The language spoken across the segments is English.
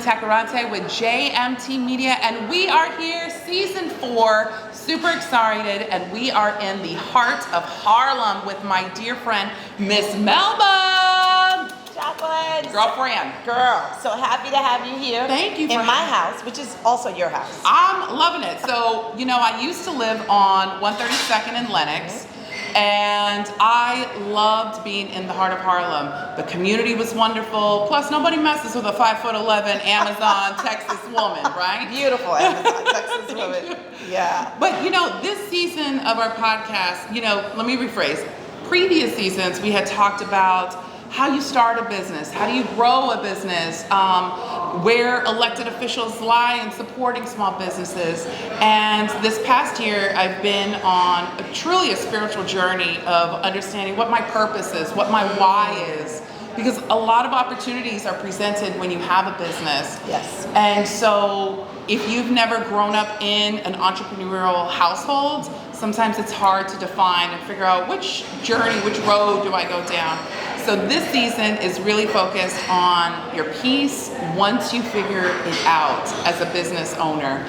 Tacarante with JMT Media, and we are here, season 4, super excited, and we are in the heart of Harlem with my dear friend, Miss Melba. Jacqueline. Girlfriend. Girl, so happy to have you here. Thank you. In my house, which is also your house. I'm loving it. So, you know, I used to live on 132nd in Lenox. And I loved being in the heart of Harlem. The community was wonderful. Plus, nobody messes with a 5'11" Amazon Texas woman, right? Beautiful Amazon Texas woman. Yeah. But you know, this season of our podcast, you know, let me rephrase. Previous seasons, we had talked about how you start a business, how do you grow a business, where elected officials lie in supporting small businesses. And this past year, I've been on truly a spiritual journey of understanding what my purpose is, what my why is. Because a lot of opportunities are presented when you have a business. Yes. And so if you've never grown up in an entrepreneurial household, sometimes it's hard to define and figure out which journey, which road do I go down. So this season is really focused on your peace once you figure it out as a business owner.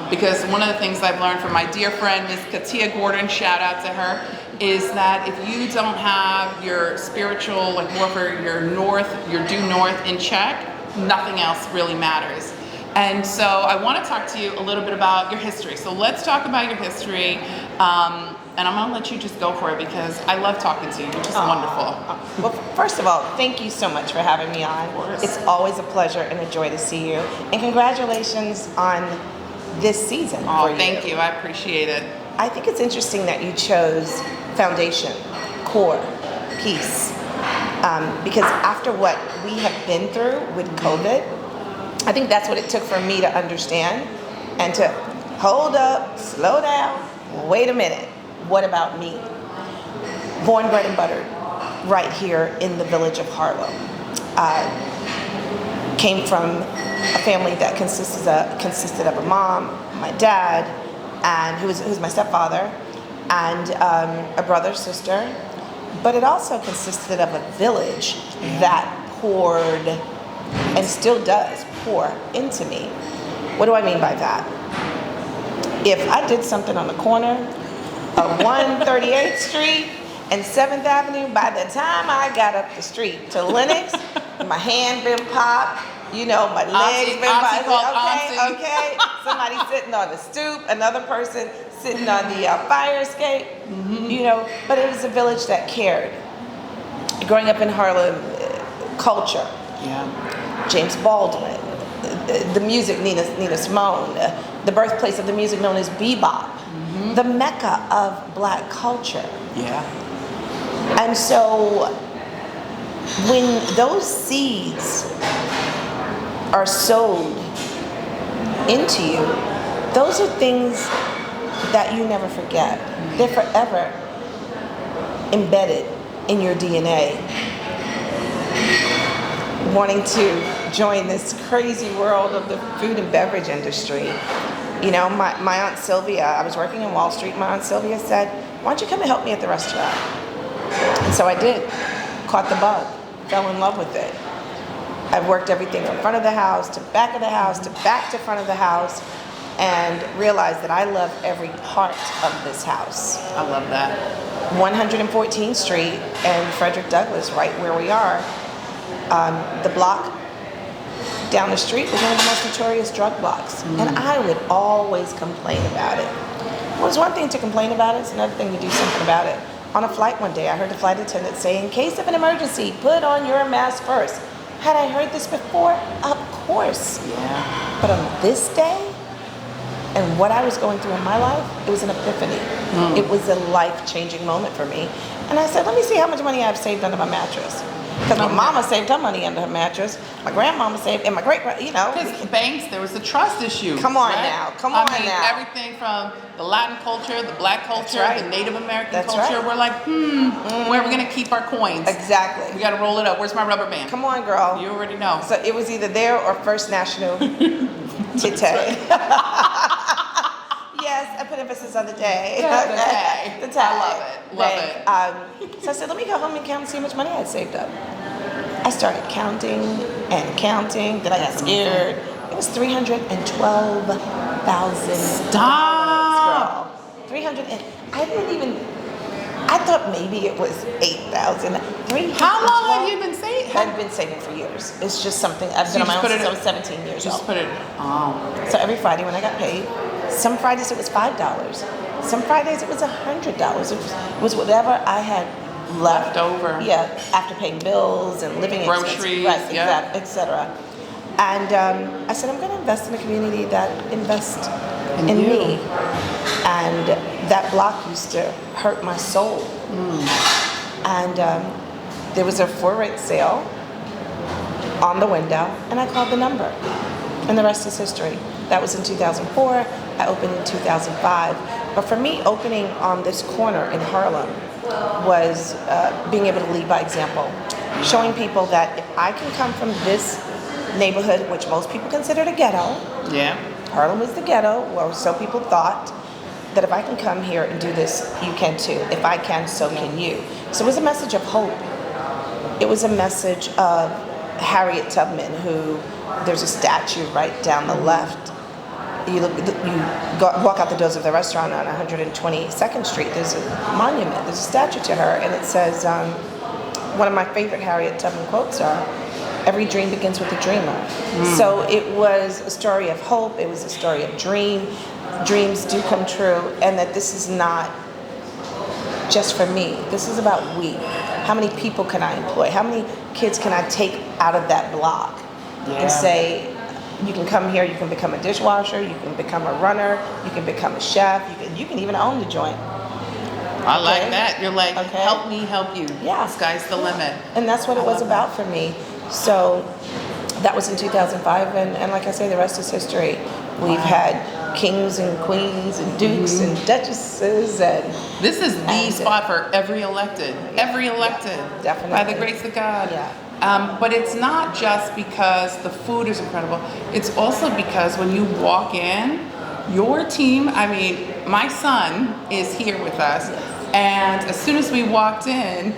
Because one of the things I've learned from my dear friend, Miss Katia Gordon, shout out to her, is that if you don't have your spiritual, like warfare, your due north in check, nothing else really matters. And so I want to talk to you a little bit about your history. So let's talk about your history. And I'm gonna let you just go for it because I love talking to you. You're just wonderful. Well, first of all, thank you so much for having me on. Of course. It's always a pleasure and a joy to see you. And congratulations on this season. Oh, thank you. I appreciate it. I think it's interesting that you chose foundation, core, peace. Because after what we have been through with COVID, I think that's what it took for me to understand and to hold up, slow down, wait a minute. What about me? Born, bred, and buttered right here in the village of Harlem. Came from a family that consisted of a mom, my dad, and who was my stepfather, and a brother, sister. But it also consisted of a village that poured, and still does pour into me. What do I mean by that? If I did something on the corner of 138th Street and 7th Avenue, by the time I got up the street to Lenox, my hand been popped, you know, my legs been popped. Okay. Somebody sitting on the stoop, another person sitting on the fire escape, you know, but it was a village that cared. Growing up in Harlem, culture. Yeah. James Baldwin, the music, Nina Simone, the birthplace of the music known as bebop, the mecca of black culture. Yeah. And so when those seeds are sowed into you, those are things that you never forget. They're forever embedded in your DNA. Wanting to join this crazy world of the food and beverage industry. You know, my Aunt Sylvia, I was working in Wall Street, my Aunt Sylvia said, why don't you come and help me at the restaurant? And so I did, caught the bug, fell in love with it. I've worked everything in front of the house, to back of the house, to back to front of the house, and realized that I love every part of this house. I love that. 114th Street and Frederick Douglass, right where we are. The block down the street was one of the most notorious drug blocks. And I would always complain about it. Well, it's one thing to complain about it, it's another thing to do something about it. On a flight one day, I heard the flight attendant say, in case of an emergency, put on your mask first. Had I heard this before? Of course. Yeah. But on this day, and what I was going through in my life, it was an epiphany. It was a life-changing moment for me. And I said, let me see how much money I've saved under my mattress. Because my mama saved her money under her mattress. My grandmama saved, and my you know. Because banks, there was a trust issue. Come on right? now, come on now. Everything from the Latin culture, the black culture, right. the Native American That's culture. right. We're like, where are we going to keep our coins? Exactly. We got to roll it up. Where's my rubber band? Come on, girl. You already know. So it was either there or First National Tite. Yes, I put emphasis on the day. The tay. The tay. I love it. So I said, let me go home and count and see how much money I had saved up. I started counting and counting. Then I got scared. It was $312,000. Stop. Girl. 300. I didn't even. I thought maybe it was 8,000. How long have you been saving? I've been saving for years. It's just something I've been on my own since I was 17 years old. Just put it. Oh. So every Friday when I got paid, some Fridays it was $5. Some Fridays it was $100. It was whatever I had left over. Yeah, after paying bills and living groceries, expenses, yeah, etc. And I said I'm going to invest in a community that invests in you. me. And that block used to hurt my soul. And there was a for-rent sale on the window, and I called the number. And the rest is history. That was in 2004. I opened in 2005. But for me, opening on this corner in Harlem was being able to lead by example. Showing people that if I can come from this neighborhood, which most people considered a ghetto. Yeah. Harlem was the ghetto, or so people thought, that if I can come here and do this, you can too. If I can, so can you. So it was a message of hope. It was a message of Harriet Tubman, who there's a statue right down the left. You walk out the doors of the restaurant on 122nd Street. There's a monument. There's a statue to her, and it says, one of my favorite Harriet Tubman quotes are, "Every dream begins with a dreamer." So it was a story of hope. It was a story of dreams do come true, and that this is not just for me. This is about we. How many people can I employ? How many kids can I take out of that block and say, you can come here, you can become a dishwasher, you can become a runner, you can become a chef, you can even own the joint. I like that. You're like, help me help you. Yeah. Sky's the limit. And that's what it was about for me. So that was in 2005, and like I say, the rest is history. We've had kings and queens and dukes and duchesses, and this is the spot for every elected, definitely, by the grace of God. Yeah. But it's not just because the food is incredible. It's also because when you walk in, your team, I mean, my son is here with us, and as soon as we walked in,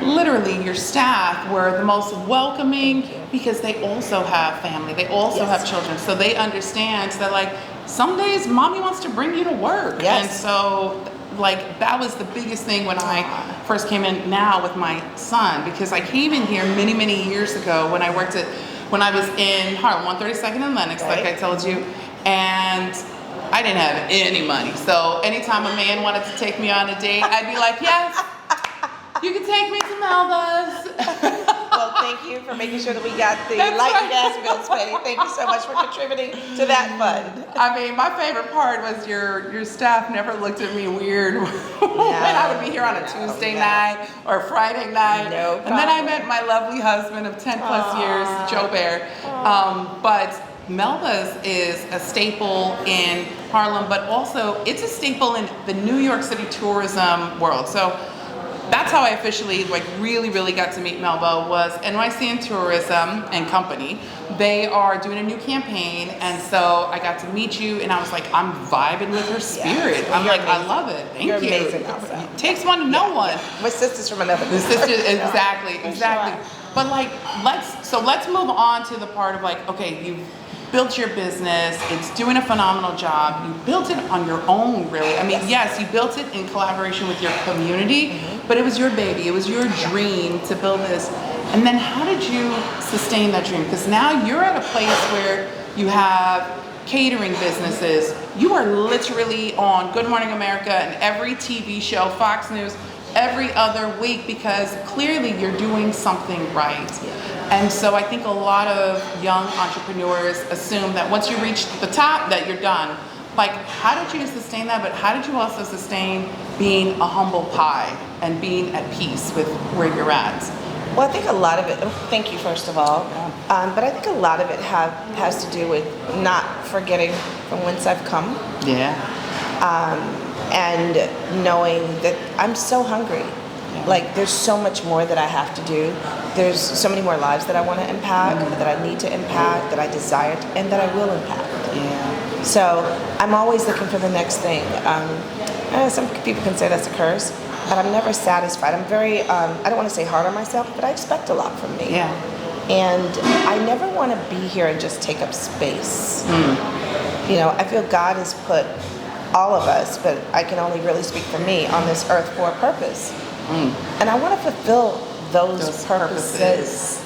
literally your staff were the most welcoming, because they also have family, they also have children, so they understand that, like, some days mommy wants to bring you to work. And so, like, that was the biggest thing when I first came in now with my son, because I came in here many years ago when I was in Harlem, 132nd and Lenox, like I told you, and I didn't have any money. So anytime a man wanted to take me on a date, I'd be like, yes, you can take me to Melba's. Well, thank you for making sure that we got the light and gas bills paid. Thank you so much for contributing to that fund. I mean, my favorite part was your staff never looked at me weird when I would be here on a Tuesday night or Friday night. No problem. And then I met my lovely husband of 10 plus years, Joe Bear. But Melba's is a staple in Harlem, but also it's a staple in the New York City tourism world. So that's how I officially, like, really got to meet Melba, was NYC and Tourism and Company. They are doing a new campaign, and so I got to meet you, and I was like, I'm vibing with her spirit. I'm like, amazing. I love it. Thank you. Amazing also. It takes one to know one. We're sisters from another. The sisters, exactly. Sure. But like, let's move on to the part of, like, okay, you've built your business, it's doing a phenomenal job. You built it on your own, really. I mean, yes, you built it in collaboration with your community, but it was your baby, it was your dream to build this. And then how did you sustain that dream? Because now you're at a place where you have catering businesses. You are literally on Good Morning America and every TV show, Fox News, every other week, because clearly you're doing something right. And so I think a lot of young entrepreneurs assume that once you reach the top, that you're done. Like, how did you sustain that? But how did you also sustain being a humble pie and being at peace with where you're at? Well, I think a lot of it, thank you first of all, but I think a lot of it has to do with not forgetting from whence I've come. Yeah. And knowing that I'm so hungry. Like, there's so much more that I have to do. There's so many more lives that I want to impact, that I need to impact, that I desire to, and that I will impact. Yeah. So I'm always looking for the next thing. Some people can say that's a curse, but I'm never satisfied. I'm very, I don't want to say hard on myself, but I expect a lot from me. Yeah. And I never want to be here and just take up space. You know, I feel God has put all of us, but I can only really speak for me, on this earth for a purpose. And I want to fulfill those purposes.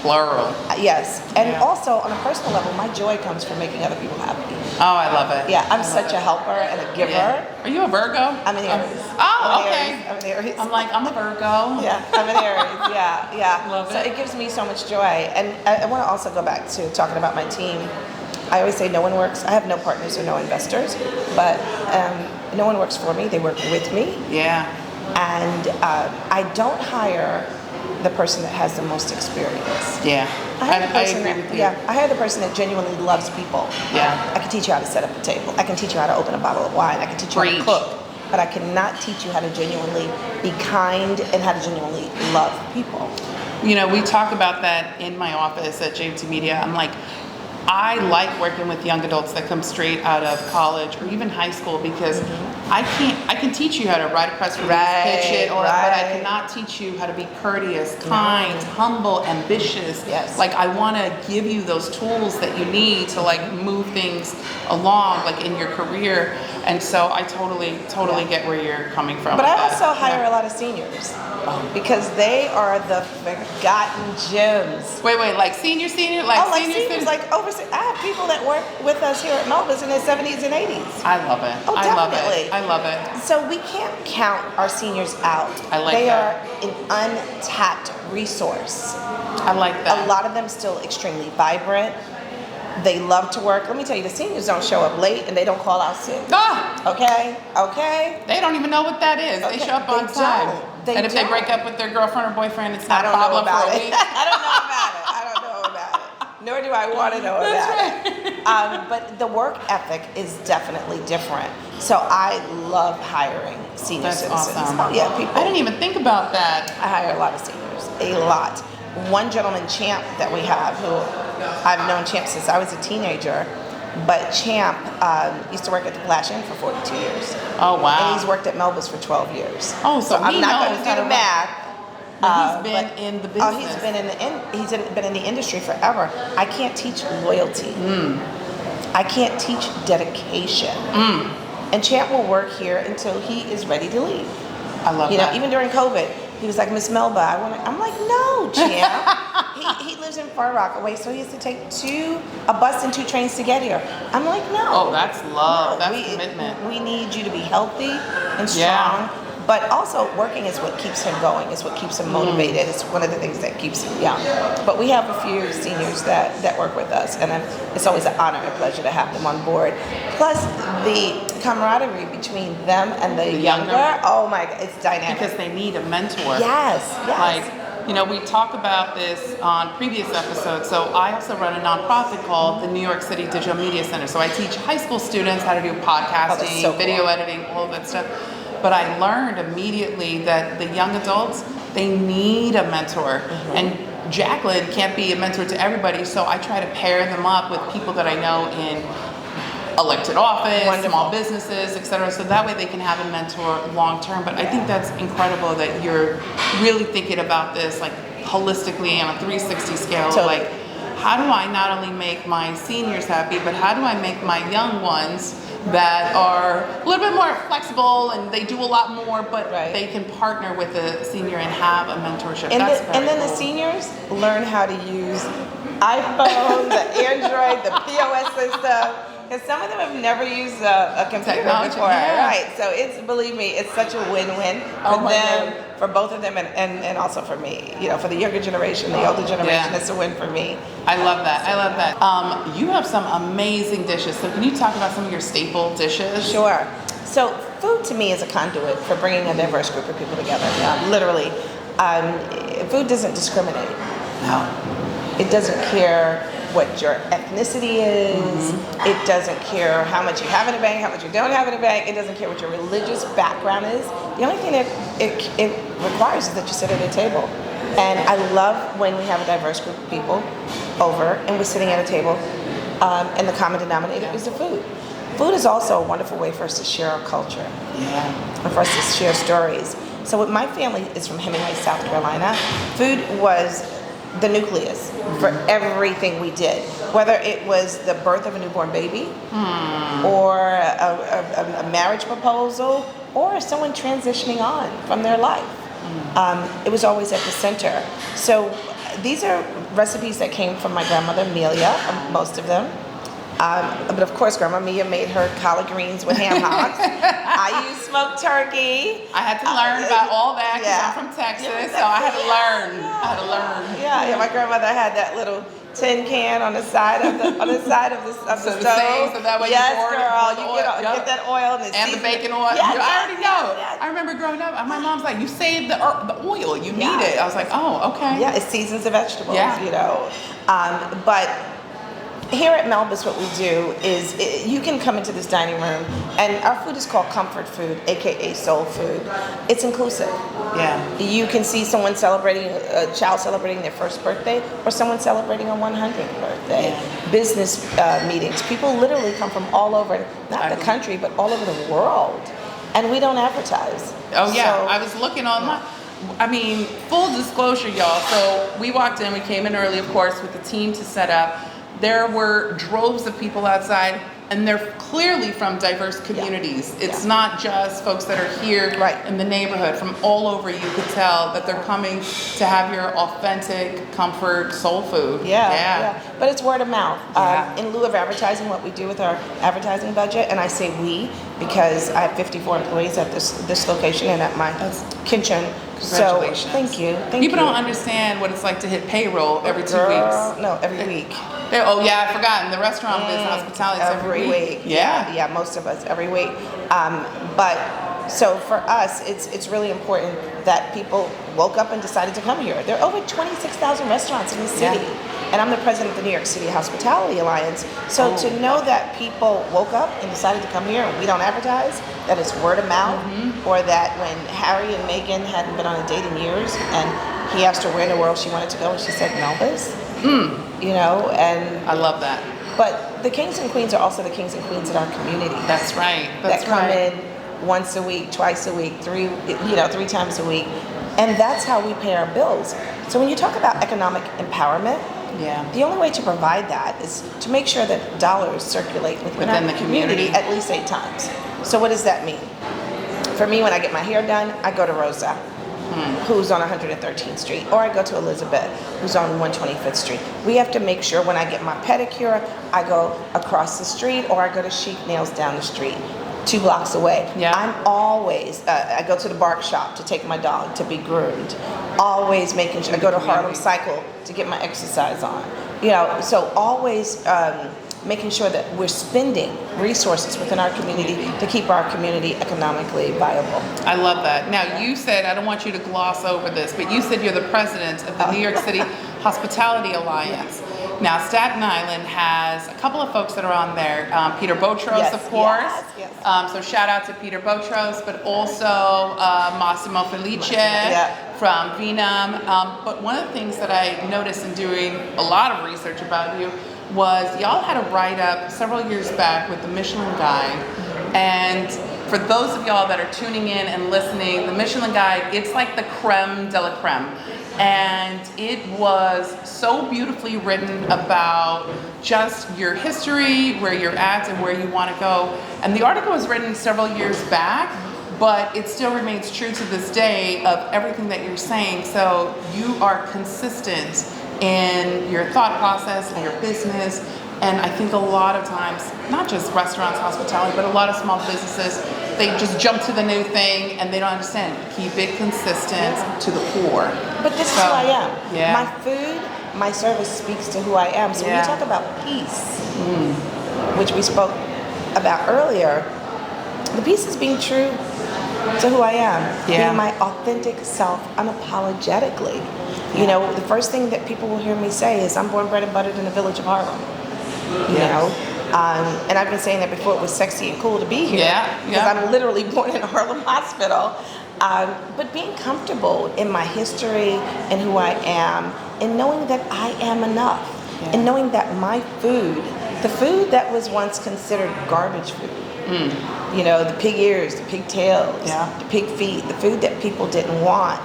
Plural. Yes. And also, on a personal level, my joy comes from making other people happy. Oh, I love it. Yeah, I'm such a helper and a giver. Yeah. Are you a Virgo? I'm an Aries. Oh, okay. I'm an Aries. I'm like, I'm a Virgo. Yeah, I'm an Aries. Yeah. Love So it. it gives me so much joy. And I want to also go back to talking about my team. I always say no one works. I have no partners or no investors, but no one works for me. They work with me. Yeah. And I don't hire the person that has the most experience. Yeah. I agree with you. Yeah, I hire the person that genuinely loves people. Yeah. I can teach you how to set up a table. I can teach you how to open a bottle of wine. I can teach you how to cook. But I cannot teach you how to genuinely be kind and how to genuinely love people. You know, we talk about that in my office at JMT Media. I'm like, I like working with young adults that come straight out of college or even high school because I can teach you how to write a press release, pitch it, but I cannot teach you how to be courteous, kind, humble, ambitious. Yes. Like I want to give you those tools that you need to like move things along, like in your career. And so I totally get where you're coming from. But I also hire a lot of seniors because they are the forgotten gems. Wait, like senior, like seniors, like I have people that work with us here at Melba's in their 70s and 80s. I love it. Oh, definitely. I love it. So we can't count our seniors out. I like they that. They are an untapped resource. I like that. A lot of them still extremely vibrant. They love to work. Let me tell you, the seniors don't show up late and they don't call out sick. Okay? They don't even know what that is. Okay. They show up on time. And if they break up with their girlfriend or boyfriend, it's not a problem for a week. I don't know about it. Nor do I want to know about it. But the work ethic is definitely different. So I love hiring senior citizens. Awesome. Oh, yeah, people. I didn't even think about that. I hire a lot of seniors, a lot. One gentleman, Champ, that we have, who I've known Champ since I was a teenager, but Champ used to work at the Flash Inn for 42 years. Oh, wow. And he's worked at Melba's for 12 years. Oh, so I'm not going to do the math. He's been in the business. Oh, he's been in the industry forever. I can't teach loyalty. I can't teach dedication. And Champ will work here until he is ready to leave. I love that. You know, even during COVID, he was like, Miss Melba, I'm like, no, Champ. he lives in Far Rockaway, so he has to take a bus and 2 trains to get here. I'm like, no. Oh, that's love. No, that's commitment. We need you to be healthy and strong. But also, working is what keeps him going. It's what keeps him motivated. It's one of the things that keeps him young. But we have a few seniors that work with us, and it's always an honor and pleasure to have them on board. Plus, the camaraderie between them and the younger, oh my God, it's dynamic. Because they need a mentor. Yes. Like, you know, we talk about this on previous episodes. So I also run a nonprofit called the New York City Digital Media Center. So I teach high school students how to do podcasting, video editing, all of that stuff. But I learned immediately that the young adults, they need a mentor. And Jacqueline can't be a mentor to everybody, so I try to pair them up with people that I know in elected office, small businesses, etc. So that way they can have a mentor long term. But I think that's incredible that you're really thinking about this like holistically on a 360 scale. Totally. Like, how do I not only make my seniors happy, but how do I make my young ones that are a little bit more flexible and they do a lot more, but they can partner with a senior and have a mentorship. And then the seniors learn how to use iPhone, the Android, the POS system. Because some of them have never used a computer before, right? So believe me, it's such a win-win for them, for both of them, and also for me. You know, for the younger generation, the older generation, it's a win for me. I love that. You have some amazing dishes. So can you talk about some of your staple dishes? Sure. So food to me is a conduit for bringing a diverse group of people together. Literally, food doesn't discriminate. No, it doesn't care what your ethnicity is. It doesn't care how much you have in the bank, how much you don't have in the bank. It doesn't care what your religious background is. The only thing that it requires is that you sit at a table. And I love when we have a diverse group of people over and we're sitting at a table and the common denominator is the food. Food is also a wonderful way for us to share our culture and for us to share stories. So my family is from Hemingway, South Carolina. Food was the nucleus for everything we did, whether it was the birth of a newborn baby, or a marriage proposal, or someone transitioning on from their life. It was always at the center. So these are recipes that came from my grandmother Amelia, most of them. But of course, Grandma Mia made her collard greens with ham hocks. I used smoked turkey. I had to learn about all that because I'm from Texas, so I had to learn. Yeah, my grandmother had that little tin can on the side of the stove. So that way yes, you pour girl, it, you get that oil and the bacon oil. Yes, I already know. yes. I remember growing up, my mom's like, "You save the oil, you need it." I was like, "Oh, okay." Yeah, it seasons the vegetables. Yeah. You know, but here at Melba's, what we do is you can come into this dining room, and our food is called comfort food, aka soul food. It's inclusive. Yeah. You can see someone celebrating, a child celebrating their first birthday, or someone celebrating a 100th birthday. Yeah. Business meetings. People literally come from all over, not the country, but all over the world. And we don't advertise. Oh yeah, So, I was looking online. I mean, full disclosure, y'all. So we walked in, we came in early, of course, with the team to set up. There were droves of people outside, and they're clearly from diverse communities. It's not just folks that are here in the neighborhood. From all over, you could tell that they're coming to have your authentic comfort soul food. Yeah. But it's word of mouth. Yeah. In lieu of advertising, what we do with our advertising budget, and I say we because I have 54 employees at this location and at my kitchen. Congratulations. So thank you. People don't understand what it's like to hit payroll every 2 weeks. No, every week. Oh yeah, I forgot. In the restaurant business, hospitality, it's every week. Yeah, most of us every week. But so for us, it's really important that people woke up and decided to come here. There are over 26,000 restaurants in the city, and I'm the president of the New York City Hospitality Alliance. So to know that people woke up and decided to come here, and we don't advertise, that it's word of mouth, or that when Harry and Meghan hadn't been on a date in years, and he asked her where in the world she wanted to go, and she said Melba's. You know, and I love that. But the kings and queens are also the kings and queens in our community. That's right. That come in once a week, twice a week, three times a week, and that's how we pay our bills. So when you talk about economic empowerment, the only way to provide that is to make sure that dollars circulate within our community at least 8 times. So what does that mean? For me, when I get my hair done, I go to Rosa, who's on 113th Street, or I go to Elizabeth, who's on 125th Street. We have to make sure when I get my pedicure, I go across the street, or I go to Chic Nails down the street, 2 blocks away. I'm always, I go to the bark shop to take my dog to be groomed. Always making sure, I go to Harlem Cycle to get my exercise on. You know, so always making sure that we're spending resources within our community to keep our community economically viable. I love that. Now, you said, I don't want you to gloss over this, but you said you're the president of the New York City Hospitality Alliance. Now, Staten Island has a couple of folks that are on there. Peter Botros, of course. So shout out to Peter Botros, but also Massimo Felice from Venum. But one of the things that I noticed in doing a lot of research about you was y'all had a write-up several years back with the Michelin Guide. And for those of y'all that are tuning in and listening, the Michelin Guide, it's like the creme de la creme. And it was so beautifully written about just your history, where you're at and where you want to go. And the article was written several years back, but it still remains true to this day of everything that you're saying. So you are consistent in your thought process and your business. And I think a lot of times, not just restaurants, hospitality, but a lot of small businesses, they just jump to the new thing and they don't understand. Keep it consistent to the core. But this is who I am. My food, my service speaks to who I am. So when you talk about peace, which we spoke about earlier, the peace is being true to who I am. Being my authentic self unapologetically. You know, the first thing that people will hear me say is, I'm born, bred, and buttered in the village of Harlem. You know, and I've been saying that before it was sexy and cool to be here. Because I'm literally born in a Harlem hospital. But being comfortable in my history and who I am, and knowing that I am enough, and knowing that my food, the food that was once considered garbage food, You know, the pig ears, the pig tails, Yeah. the pig feet, the food that people didn't want.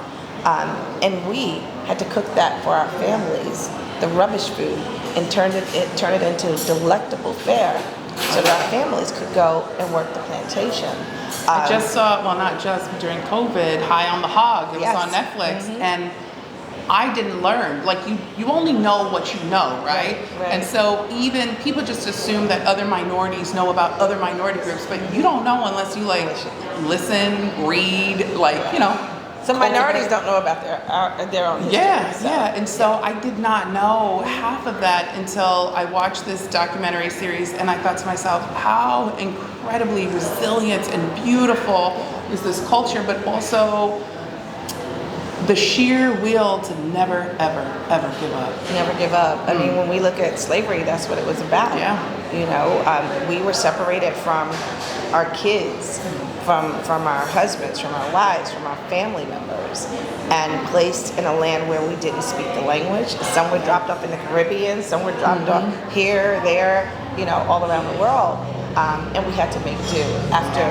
And we had to cook that for our families, the rubbish food, and turn it into delectable fare so that our families could go and work the plantation. I just saw, well, not just, but during COVID, High on the Hog. It was Yes. on Netflix. And I didn't learn. Like, you only know what you know, right? Right. And so even people just assume that other minorities know about other minority groups, but you don't know unless you, like, listen, read, like, you know. Some minorities don't know about their own history. Yeah. And so I did not know half of that until I watched this documentary series, and I thought to myself, how incredibly resilient and beautiful is this culture, but also the sheer will to never, ever, ever give up. Never give up. I mean, when we look at slavery, that's what it was about. Yeah. You know, we were separated from our kids, from our husbands, from our wives, from our family members, and placed in a land where we didn't speak the language. Some were dropped off in the Caribbean, some were dropped off here, there, you know, all around the world. And we had to make do after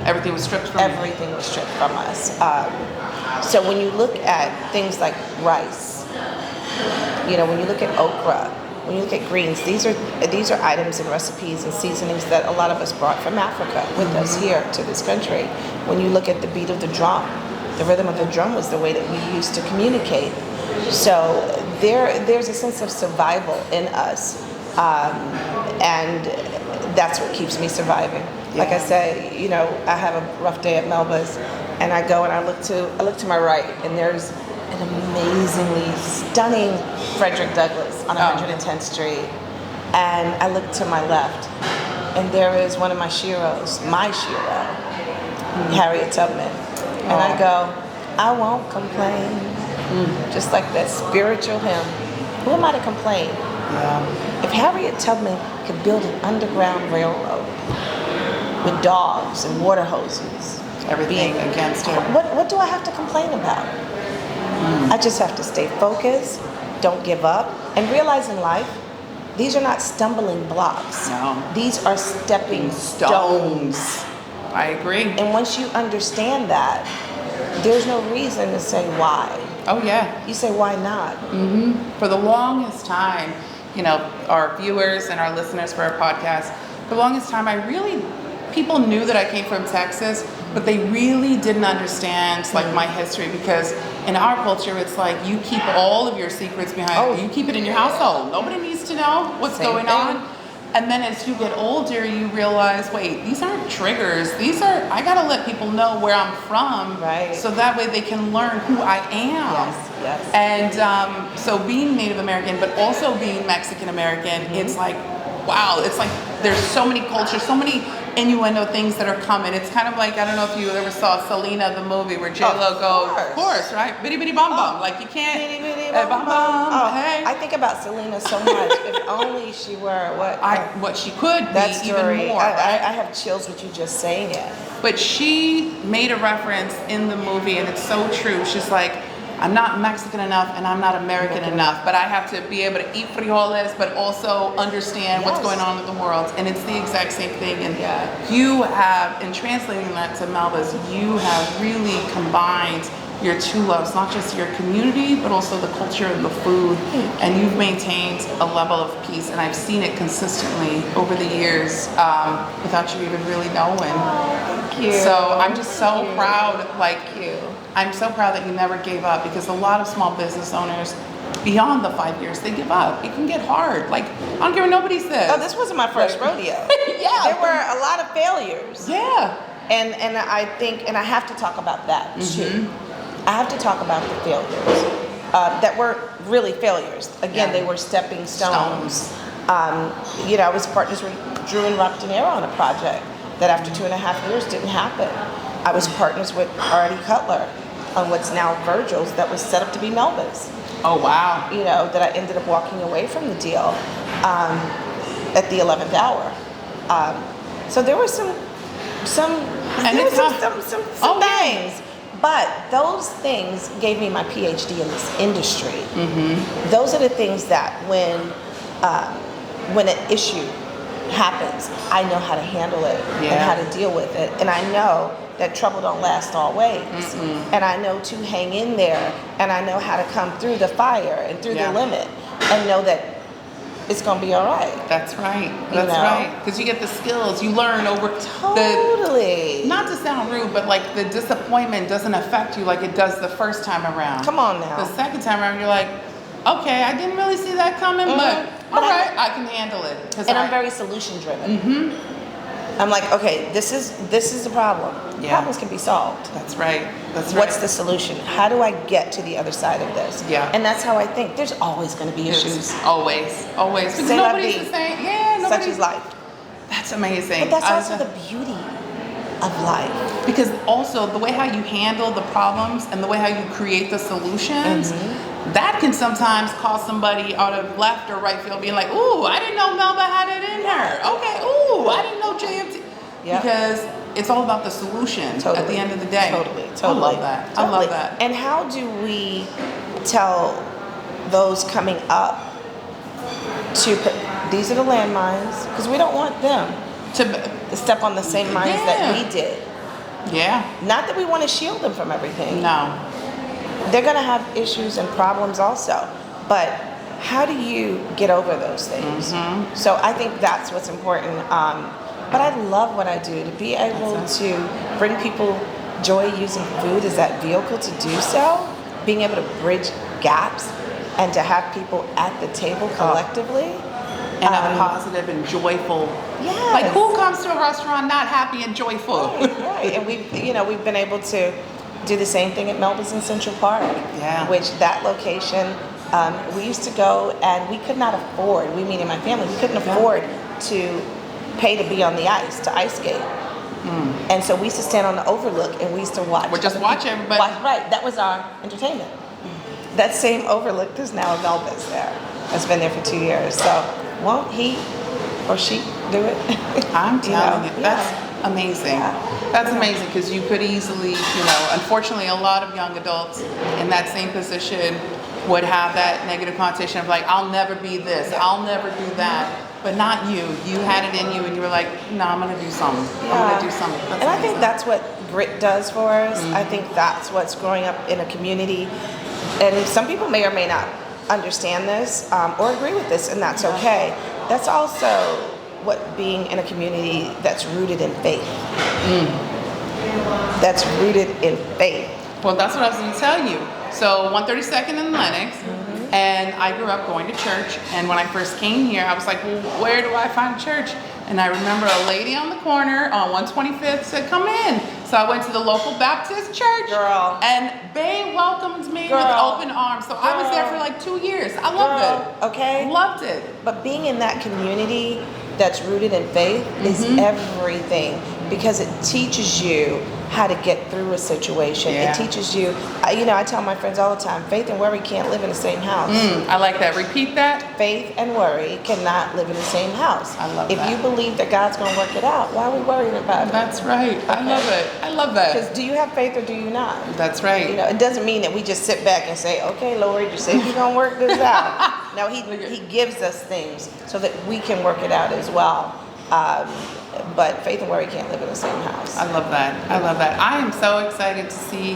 Everything was stripped from everything was stripped from us. So when you look at things like rice, you know, when you look at okra, when you look at greens, these are items and recipes and seasonings that a lot of us brought from Africa with us here to this country. When you look at the beat of the drum, the rhythm of the drum was the way that we used to communicate. So there's a sense of survival in us, and that's what keeps me surviving. Like I say, you know, I have a rough day at Melba's, and I go and I look to my right, and there's an amazingly stunning Frederick Douglass on 110th Street, and I look to my left, and there is one of my sheroes, Harriet Tubman, and I go, I won't complain, just like that spiritual hymn. Who am I to complain? If Harriet Tubman could build an underground railroad with dogs and water hoses, everything against her. What do I have to complain about? I just have to stay focused, don't give up, and realize in life, these are not stumbling blocks. No. These are stepping stones. I agree. And once you understand that, there's no reason to say why. Oh yeah. You say, why not? For the longest time, you know, our viewers and our listeners for our podcast, for the longest time, people knew that I came from Texas, but they really didn't understand like my history, because in our culture, it's like you keep all of your secrets behind, you keep it in your household. Nobody needs to know what's going on. And then as you get older, you realize, wait, these aren't triggers. I gotta let people know where I'm from, so that way they can learn who I am. Yes. And so being Native American, but also being Mexican American, it's like, wow, it's like there's so many cultures, so many innuendo things that are coming. It's kind of like, I don't know if you ever saw Selena, the movie, where J-Lo goes, of course, right? Bitty bitty bum bum. Like you can't, Bitty bitty bum bum. Hey. I think about Selena so much. If only she were what she could that be, story, even more. I have chills with you just saying it. But she made a reference in the movie, and it's so true. She's like, I'm not Mexican enough and I'm not American enough, but I have to be able to eat frijoles, but also understand what's going on in the world. And it's the exact same thing. And you have, in translating that to Melba's, you have really combined your two loves, not just your community, but also the culture and the food. And you've maintained a level of peace, and I've seen it consistently over the years without you even really knowing. Oh, thank you. So I'm just so proud, I'm so proud that you never gave up, because a lot of small business owners, beyond the 5 years, they give up. It can get hard. Like, I don't care what nobody says. Oh, this wasn't my first rodeo. There were a lot of failures. Yeah. And I think, and I have to talk about that too. I have to talk about the failures that were really failures. Again, they were stepping stones. You know, I was partners with Drew and Rob De Niro on a project that after 2.5 years didn't happen. I was partners with Artie Cutler on what's now Virgil's that was set up to be Melba's. Oh, wow. You know, that I ended up walking away from the deal at the 11th hour. So there were some things. But those things gave me my PhD in this industry. Those are the things that when an issue happens, I know how to handle it and Yeah. how to deal with it. And I know that trouble don't last always. And I know to hang in there, and I know how to come through the fire and through Yeah. the limit and know that it's going to be all right. That's right. That's know? right. Because you get the skills you learn over Totally. not to sound rude, but like the disappointment doesn't affect you like it does the first time around. Come on now. The second time around, you're like, okay, I didn't really see that coming, but all right, I can handle it. And I'm very solution driven. I'm like, okay, this is the problem. Yeah. Problems can be solved. That's right. That's right. What's the solution? How do I get to the other side of this? Yeah. And that's how I think. There's always going to be issues. Always. Because C'est la nobody's vie. the same. Yeah, Such nobody's is life. That's amazing. But that's also the beauty of life. Because also the way how you handle the problems and the way how you create the solutions, that can sometimes cause somebody out of left or right field being like, ooh, I didn't know Melba had it in her. Okay, ooh, I didn't know JMT. Yep. Because it's all about the solution at the end of the day. Totally. I love that. I love that. And how do we tell those coming up these are the landmines, because we don't want them to step on the same mines that we did. Yeah. Not that we want to shield them from everything. No. They're going to have issues and problems also. But how do you get over those things? So I think that's what's important. But I love what I do. To be able to bring people joy using food as that vehicle to do so, being able to bridge gaps and to have people at the table collectively. And a positive and joyful. Yes. Like, who comes to a restaurant not happy and joyful? Right. And we've been able to do the same thing at Melba's in Central Park. Yeah. Which that location, we used to go and we could not afford, we meaning my family, we couldn't afford to pay to be on the ice, to ice skate. And so we used to stand on the overlook and we used to watch. Or just watch everybody. Right, that was our entertainment. That same overlook is now Melba's there. It's been there for 2 years. So won't he or she do it? I'm telling you, Yeah. that's amazing. Yeah. That's amazing, because you could easily, unfortunately, a lot of young adults in that same position would have that negative connotation of like, I'll never be this, I'll never do that. But not you. You had it in you, and you were like, no, I'm going to do something. I'm going to do something. That's and I think amazing. that's what grit does for us. I think that's what's growing up in a community. And some people may or may not understand this or agree with this, and that's okay. That's also what being in a community that's rooted in faith. That's rooted in faith. Well, that's what I was going to tell you. So 132nd and Lenox, and I grew up going to church. And when I first came here, I was like, well, where do I find a church? And I remember a lady on the corner on 125th said, come in. So I went to the local Baptist church. Girl. And they welcomed me with open arms. So I was there for like 2 years. I loved it. Okay? Loved it. But being in that community that's rooted in faith is everything, because it teaches you how to get through a situation. Yeah. It teaches you, I tell my friends all the time, faith and worry can't live in the same house. I like that. Repeat that. Faith and worry cannot live in the same house. I love if that. you believe that God's going to work it out, why are we worrying about it? That's right. I love it. I love that. Because do you have faith or do you not? That's right. It doesn't mean that we just sit back and say, okay, Lord, you said you're going to work this out. No, he gives us things so that we can work it out as well. But faith and worry can't live in the same house. I love that. I love that. I am so excited to see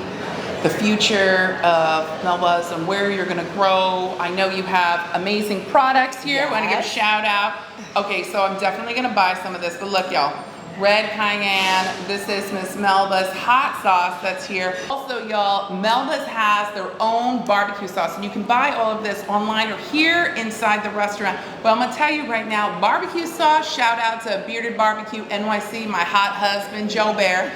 the future of Melba's and where you're going to grow. I know you have amazing products here. I want to give a shout out. Okay, so I'm definitely going to buy some of this. But look, y'all. Red cayenne. This is Miss Melba's hot sauce that's here. Also, y'all, Melba's has their own barbecue sauce, and you can buy all of this online or here inside the restaurant. But I'm gonna tell you right now, barbecue sauce, shout out to Bearded Barbecue NYC, my hot husband, Joe Bear.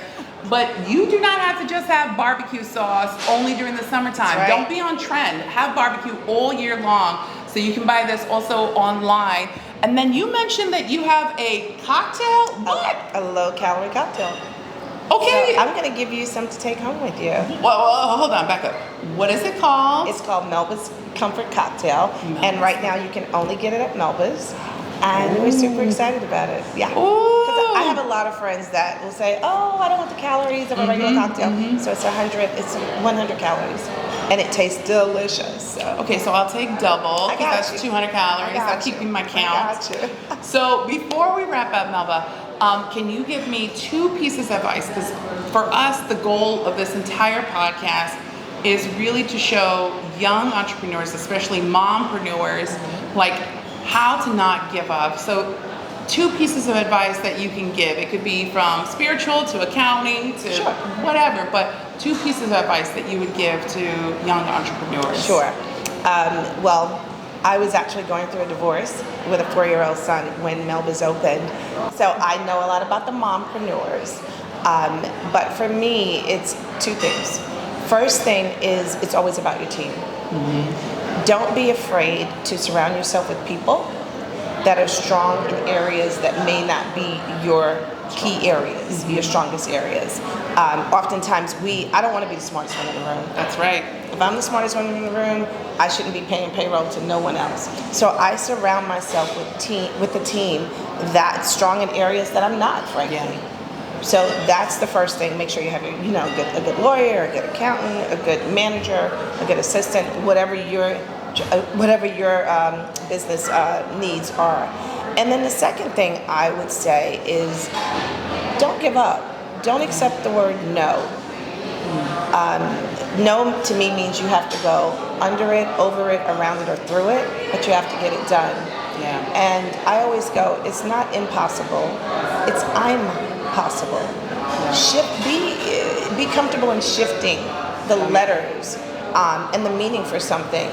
But you do not have to just have barbecue sauce only during the summertime. Right. Don't be on trend. Have barbecue all year long. So you can buy this also online. And then you mentioned that you have a cocktail? What? A low-calorie cocktail. Okay. So I'm going to give you some to take home with you. Well, hold on, back up. What is it called? It's called Melba's Comfort Cocktail. And right now you can only get it at Melba's. And we're super excited about it. Yeah. Because I have a lot of friends that will say, oh, I don't want the calories of a regular cocktail. So it's 100 calories. and it tastes delicious. So. Okay, so I'll take double, I because got that's you. 200 calories. I got That's you. keeping my I count. got you. So before we wrap up, Melba, can you give me 2 pieces of advice? Because for us, the goal of this entire podcast is really to show young entrepreneurs, especially mompreneurs, like how to not give up. So 2 pieces of advice that you can give. It could be from spiritual to accounting to Sure. whatever, but 2 pieces of advice that you would give to young entrepreneurs. Sure. Well, I was actually going through a divorce with a 4-year-old son when Melba's opened. So I know a lot about the mompreneurs. But for me, it's 2 things. First thing is it's always about your team. Don't be afraid to surround yourself with people that are strong in areas that may not be your key areas, your strongest areas. Oftentimes I don't want to be the smartest one in the room. That's right. If I'm the smartest one in the room, I shouldn't be paying payroll to no one else. So I surround myself with a team that's strong in areas that I'm not, frankly. Yeah. So that's the first thing. Make sure you have a good lawyer, a good accountant, a good manager, a good assistant, whatever your business needs are. And then the second thing I would say is don't give up. Don't accept the word no. No to me means you have to go under it, over it, around it, or through it, but you have to get it done. Yeah. And I always go, it's not impossible, it's I'm possible. Be comfortable in shifting the letters and the meaning for something.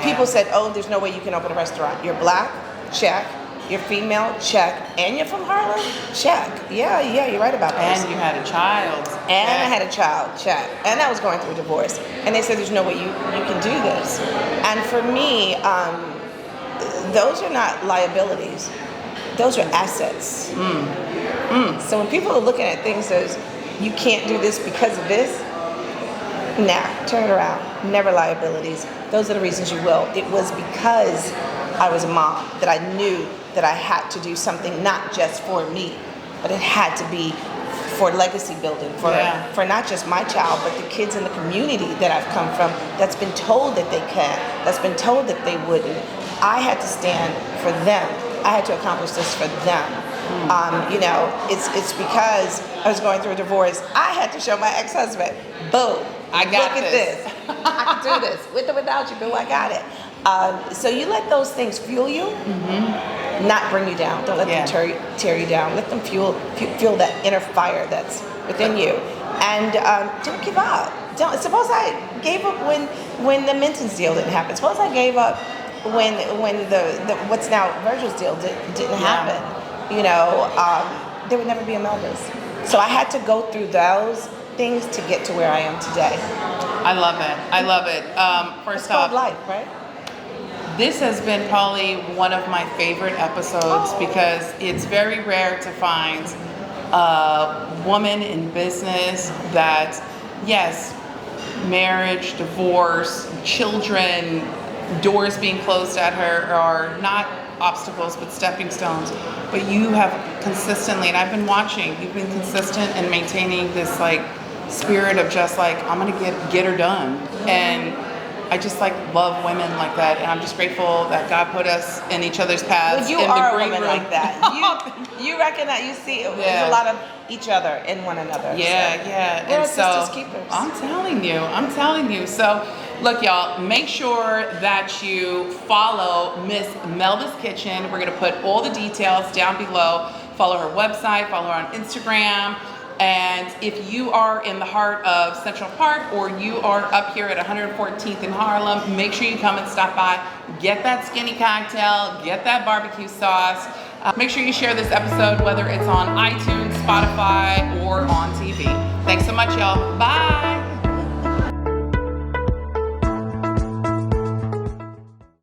People said, oh, there's no way you can open a restaurant. You're black, check. You're female, check. And you're from Harlem, check. Yeah, you're right about that. And you had a child. And I had a child, check. And I was going through a divorce. And they said, there's no way you can do this. And for me, those are not liabilities. Those are assets. So when people are looking at things as, you can't do this because of this, nah, turn it around. Never liabilities. Those are the reasons you will. It was because I was a mom that I knew that I had to do something not just for me, but it had to be for legacy building, for not just my child, but the kids in the community that I've come from that's been told that they can, that's been told that they wouldn't. I had to stand for them. I had to accomplish this for them. It's because I was going through a divorce. I had to show my ex-husband, boom, I got look at this. I can do this. With or without you, boo, I got it. So you let those things fuel you, not bring you down. Don't let them tear you down. Let them fuel that inner fire that's within you. And don't give up. Suppose I gave up when the Minton's deal didn't happen. Suppose I gave up when the what's now Virgil's deal didn't happen. There would never be a Melba's. So I had to go through those things to get to where I am today. I love it. First off, life, right? This has been probably one of my favorite episodes because it's very rare to find a woman in business that, yes, marriage, divorce, children, doors being closed at her are not obstacles but stepping stones. But you have consistently, and I've been watching, you've been consistent in maintaining this spirit of just I'm gonna get her done. And I just love women like that, and I'm just grateful that God put us in each other's paths. Well, you in are the a green woman room. like that. You recognize, you see, there's a lot of each other in one another. Yeah. We're And so sisters keepers. I'm telling you. So look, y'all, make sure that you follow Miss Melba's Kitchen. We're gonna put all the details down below. Follow her website, follow her on Instagram. And if you are in the heart of Central Park or you are up here at 114th in Harlem, make sure you come and stop by. Get that skinny cocktail, get that barbecue sauce. Make sure you share this episode, whether it's on iTunes, Spotify, or on TV. Thanks so much, y'all. Bye.